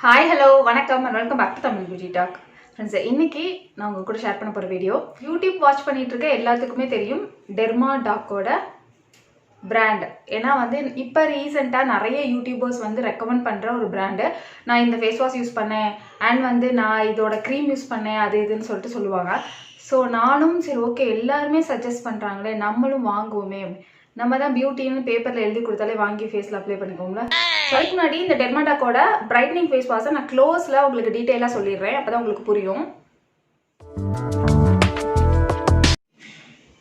Hi hello வணக்கம் and welcome back to Tamil beauty talk. Friends, இன்னைக்கு நான் உங்க கூட ஷேர் பண்ண போகிற வீடியோ யூடியூப் வாட்ச் பண்ணிட்டு இருக்க எல்லாத்துக்குமே தெரியும் டெர்மாடாக்கோட பிராண்ட். ஏன்னா இப்போ ரீசெண்டாக நிறைய யூடியூபர்ஸ் ரெக்கமெண்ட் பண்ணுற ஒரு பிராண்டு. நான் இந்த ஃபேஸ் வாஷ் யூஸ் பண்ணேன் அண்ட் நான் இதோட க்ரீம் யூஸ் பண்ணேன் அது இதுன்னு சொல்லிட்டு சொல்லுவாங்க. ஸோ நானும் சரி ஓகே எல்லாருமே சஜஸ்ட் பண்ணுறாங்களே நம்மளும் வாங்குவோமே, நம்ம தான் பியூட்டின்னு பேப்பரில் எழுதி கொடுத்தாலே வாங்கி ஃபேஸில் அப்ளை பண்ணிக்கோங்களா. அதுக்கு முன்னாடி இந்த டெர்மாடாக்கோட பிரைட்னிங் ஃபேஸ் வாஷை நான் க்ளோஸில் உங்களுக்கு டீட்டெயிலாக சொல்லிடுறேன், அப்போ தான் உங்களுக்கு புரியும்.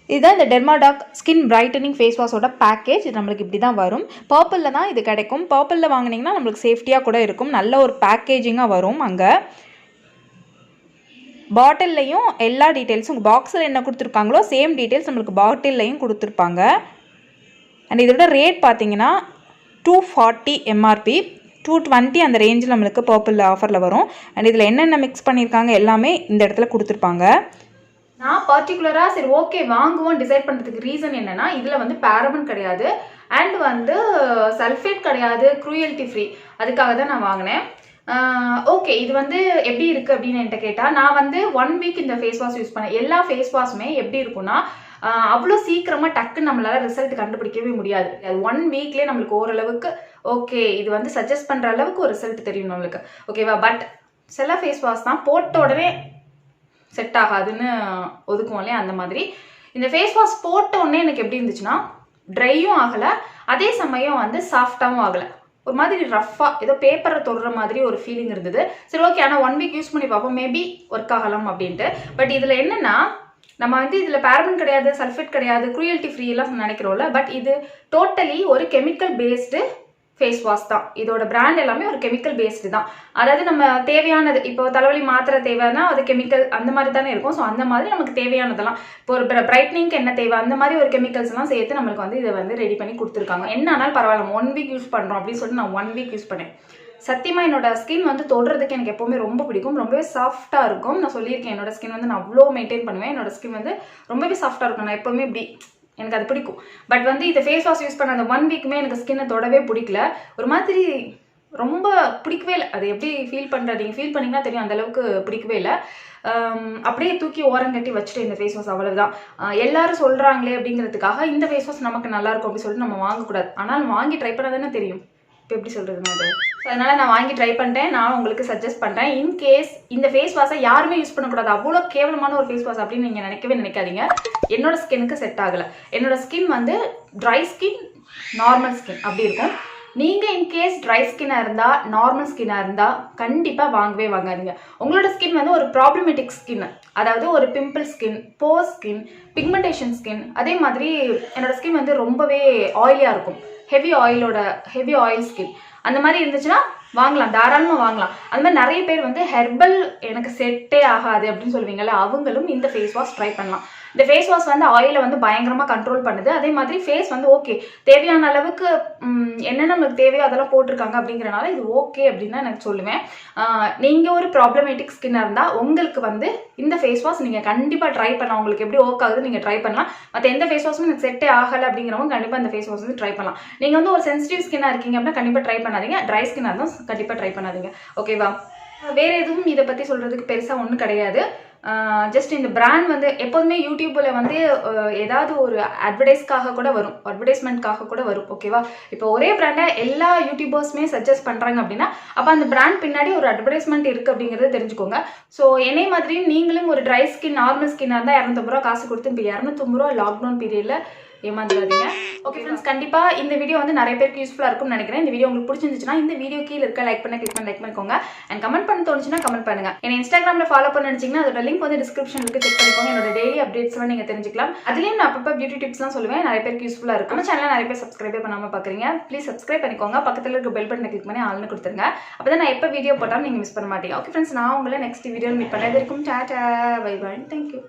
இதுதான் இந்த டெர்மாடாக் ஸ்கின் பிரைட்டனிங் ஃபேஸ் வாஷோட பேக்கேஜ். இது நம்மளுக்கு இப்படி தான் வரும். பர்பிளில் தான் இது கிடைக்கும். பர்பிளில் வாங்கினீங்கன்னா நம்மளுக்கு சேஃப்டியாக கூட இருக்கும். நல்ல ஒரு பேக்கேஜிங்காக வரும். அங்கே பாட்டில்லையும் எல்லா டீட்டெயில்ஸும் பாக்ஸில் என்ன கொடுத்துருக்காங்களோ சேம் டீட்டெயில்ஸ் நம்மளுக்கு பாட்டில்லையும் கொடுத்துருப்பாங்க. அண்ட் இதோட ரேட் பார்த்தீங்கன்னா 240 எம்ஆர்பி, 220 அந்த ரேஞ்சில் நம்மளுக்கு பர்பிள் ஆஃபரில் வரும். அண்ட் இதில் என்னென்ன மிக்ஸ் பண்ணியிருக்காங்க எல்லாமே இந்த இடத்துல கொடுத்துருப்பாங்க. நான் பர்டிகுலராக சரி ஓகே வாங்குவோம் டிசைட் பண்ணுறதுக்கு ரீசன் என்னென்னா, இதில் பேரபன் கிடையாது அண்ட் சல்ஃபேட் கிடையாது, க்ரூயல்ட்டி ஃப்ரீ. அதுக்காக தான் நான் வாங்கினேன். ஓகே இது எப்படி இருக்குது அப்படின்னு என்கிட்ட கேட்டால், நான் 1 வீக் இந்த ஃபேஸ் வாஷ் யூஸ் பண்ணேன். எல்லா ஃபேஸ் வாஷுமே எப்படி இருக்குன்னா அவ்வளோ சீக்கிரமாக டக்குன்னு நம்மளால் ரிசல்ட் கண்டுபிடிக்கவே முடியாது. அது 1 வீக்லேயே நம்மளுக்கு ஓரளவுக்கு ஓகே இது சஜஸ்ட் பண்ணுற அளவுக்கு ஒரு ரிசல்ட் தெரியும் நம்மளுக்கு, ஓகேவா. பட் சில ஃபேஸ் வாஷ் தான் போட்ட உடனே செட் ஆகாதுன்னு ஒதுக்குவோம் இல்லையா, அந்த மாதிரி இந்த ஃபேஸ் வாஷ் போட்ட உடனே எனக்கு எப்படி இருந்துச்சுன்னா, ட்ரையும் ஆகலை, அதே சமயம் சாஃப்டாகவும் ஆகலை. ஒரு மாதிரி ரஃப்பாக ஏதோ பேப்பரை தொடுற மாதிரி ஒரு ஃபீலிங் இருந்தது. சரி ஓகே, ஆனால் 1 வீக் யூஸ் பண்ணி பார்ப்போம், மேபி ஒர்க் ஆகலாம் அப்படின்ட்டு. பட் இதில் என்னென்னா, நம்ம இதில் பேரபன் கிடையாது, சல்ஃபேட் கிடையாது, க்ரூயல்ட்டி ஃப்ரீ எல்லாம் நினைக்கிறோம்ல. பட் இது டோட்டலி ஒரு கெமிக்கல் பேஸ்டு ஃபேஸ் வாஷ் தான். இதோட பிராண்ட் எல்லாமே ஒரு கெமிக்கல் பேஸ்டு தான். அதாவது நம்ம தேவையானது, இப்போ தலைவலி மாத்திரை தேவைன்னா அது கெமிக்கல் அந்த மாதிரி தானே இருக்கும். ஸோ அந்த மாதிரி நமக்கு தேவையானதெல்லாம் இப்போ ஒரு பிரைட்னிங்க்கு என்ன தேவை அந்த மாதிரி ஒரு கெமிக்கல்ஸ் எல்லாம் சேர்த்து நம்மளுக்கு இதை ரெடி பண்ணி கொடுத்துருக்காங்க. என்ன ஆனாலும் பரவாயில்ல 1 வீக் யூஸ் பண்ணுறோம் அப்படின்னு சொல்லிட்டு நான் 1 வீக் யூஸ் பண்ணேன். சத்தியமாக என்னோட ஸ்கின் தொடுறதுக்கு எனக்கு எப்போவுமே ரொம்ப பிடிக்கும், ரொம்பவே சாஃப்டாக இருக்கும். நான் சொல்லியிருக்கேன் என்னோட ஸ்கின் நான் அவ்வளோ மெயின்டைன் பண்ணுவேன். என்னோட ஸ்கின் ரொம்பவே சாஃப்டாக இருக்கும். நான் எப்போவுமே இப்படி எனக்கு அது பிடிக்கும். பட் இந்த ஃபேஸ் வாஷ் யூஸ் பண்ண அந்த 1 வீக்குமே எனக்கு ஸ்கின்னை தொடவே பிடிக்கல. ஒரு மாதிரி ரொம்ப பிடிக்கவே இல்லை. அது எப்படி ஃபீல் பண்ணுறது, நீங்கள் ஃபீல் பண்ணிங்கன்னா தெரியும், அந்தளவுக்கு பிடிக்கவே இல்லை. அப்படியே தூக்கி ஓரம் கட்டி வச்சுட்டு இந்த ஃபேஸ் வாஷ் அவ்வளவுதான். எல்லாரும் சொல்கிறாங்களே அப்படிங்கிறதுக்காக இந்த ஃபேஸ் வாஷ் நமக்கு நல்லாயிருக்கும் அப்படின்னு சொல்லிட்டு நம்ம வாங்கக்கூடாது. ஆனால் வாங்கி ட்ரை பண்ண தானே தெரியும் இப்போ எப்படி சொல்கிறதுங்க அது. அதனால் நான் வாங்கி ட்ரை பண்ணிட்டேன். நான் உங்களுக்கு சஜஸ்ட் பண்ணுறேன். இன்கேஸ் இந்த ஃபேஸ் வாஷை யாருமே யூஸ் பண்ணக்கூடாது, அவ்வளோ கேவலமான ஒரு ஃபேஸ் வாஷ் அப்படின்னு நீங்கள் நினைக்காதீங்க. என்னோட ஸ்கின்னுக்கு செட் ஆகலை. என்னோட skin dry skin, normal skin அப்படி இருக்கும். நீங்கள் இன்கேஸ் ட்ரை ஸ்கின்னாக இருந்தால், நார்மல் ஸ்கின்னாக இருந்தால் கண்டிப்பாக வாங்கவே வாங்காதீங்க. உங்களோட ஸ்கின் ஒரு ப்ராப்ளமேட்டிக் ஸ்கின், அதாவது ஒரு பிம்பிள் ஸ்கின், போர் ஸ்கின், பிக்மெண்டேஷன் ஸ்கின். அதே மாதிரி என்னோட ஸ்கின் ரொம்பவே ஆயிலியாக இருக்கும், ஹெவி ஆயில் ஸ்கின். அந்த மாதிரி இருந்துச்சுன்னா வாங்கலாம், தாராளமாக வாங்கலாம். அது மாதிரி நிறைய பேர் ஹெர்பல் எனக்கு செட்டே ஆகாது அப்படின்னு சொல்லுவீங்கல்ல, அவங்களும் இந்த ஃபேஸ் வாஷ் ட்ரை பண்ணலாம். இந்த ஃபேஸ் வாஷ் ஆயிலை பயங்கரமாக கண்ட்ரோல் பண்ணுது. அதே மாதிரி ஃபேஸ் ஓகே தேவையான அளவுக்கு என்னென்ன நம்மளுக்கு தேவையோ அதெல்லாம் போட்டிருக்காங்க அப்படிங்கிறனால இது ஓகே அப்படின்னு தான் எனக்கு சொல்லுவேன். நீங்கள் ஒரு ப்ராப்ளமேட்டிக் ஸ்கின்னாக இருந்தால் உங்களுக்கு இந்த ஃபேஸ் வாஷ் நீங்கள் கண்டிப்பாக ட்ரை பண்ணலாம். உங்களுக்கு எப்படி ஒர்க் ஆகுது நீங்கள் ட்ரை பண்ணலாம். மற்ற எந்த ஃபேஸ் வாஷும் எனக்கு செட்டே ஆகலை அப்படிங்கிறவங்க கண்டிப்பாக இந்த ஃபேஸ் வாஷ் ட்ரை பண்ணலாம். நீங்கள் ஒரு சென்சிட்டிவ் ஸ்கின்னாக இருக்கீங்க அப்படின்னா கண்டிப்பாக ட்ரை பண்ணாதீங்க. ட்ரை ஸ்கின்னாக இருந்தால் கண்டிப்பாக ட்ரை பண்ணாதீங்க, ஓகேவா. வேறு எதுவும் இதை பற்றி சொல்கிறதுக்கு பெருசாக ஒன்றும் கிடையாது. ஜஸ்ட் இந்த பிராண்ட் எப்போதுமே யூடியூப்பில் ஏதாவது ஒரு அட்வர்டைஸ்க்காக கூட வரும், அட்வர்டைஸ்மெண்ட்காக கூட வரும், ஓகேவா. இப்போ ஒரே பிராண்டை எல்லா யூடியூபர்ஸுமே சஜஸ்ட் பண்ணுறாங்க அப்படின்னா அப்போ அந்த பிராண்ட் பின்னாடி ஒரு அட்வர்டைஸ்மெண்ட் இருக்குது அப்படிங்கிறத தெரிஞ்சுக்கோங்க. ஸோ என்னை மாதிரி நீங்களும் ஒரு ட்ரை ஸ்கின், நார்மல் ஸ்கின்னாக இருந்தால் 250 ரூபா காசு கொடுத்து இப்போ 250 ரூபா லாக்டவுன் பீரியடில் ஏமாந்துடாதீங்க. ஓகே ஃப்ரெண்ட்ஸ், கண்டிப்பாக இந்த வீடியோ நிறைய பேருக்கு யூஸ்ஃபுல்லாக இருக்கும்னு நினைக்கிறேன். இந்த வீடியோ உங்களுக்கு பிடிச்சிருந்துச்சுன்னா இந்த வீடியோ கீழே இருக்க லைக் பண்ணிக்கோங்க. அண்ட் கமெண்ட் பண்ண தோணுச்சுன்னா கமெண்ட் பண்ணுங்க. என்ன இன்ஸ்டாகிராமில் ஃபாலோ பண்ண நினைச்சீங்கன்னா அதோட லிங்க் டிஸ்கிரிப்ஷன் இருக்கு, செக் பண்ணிக்கோங்க. என்னோட டெய்லி அப்டேட்ஸ் நீங்க தெரிஞ்சுக்கலாம். அதுலேயும் நான் அப்பப்போ பியூட்டி டிப்ஸ்லாம் சொல்லுவேன், நிறைய பேருக்கு யூஸ்ஃபுல்லாக இருக்கும். நம்ம சேனல் நிறைய பேர் சப்ஸ்கிரைபே பண்ணாமல் பார்க்குறீங்க, ப்ளீஸ் சப்ஸ்கிரைப் பண்ணிக்கோங்க. பக்கத்தில் இருக்க பெல் பட்டனை கிளிக் பண்ணி ஆள்னு கொடுத்துருங்க. அப்போ தான் நான் எப்போ வீடியோ போட்டாலும் நீங்கள் மிஸ் பண்ண மாட்டீங்க. ஓகே ஃப்ரெண்ட்ஸ், நான் உங்களை நெக்ஸ்ட் வீடியோ மீட் பண்ணது இருக்கும். டாடா, பை பை, தேங்க்யூ.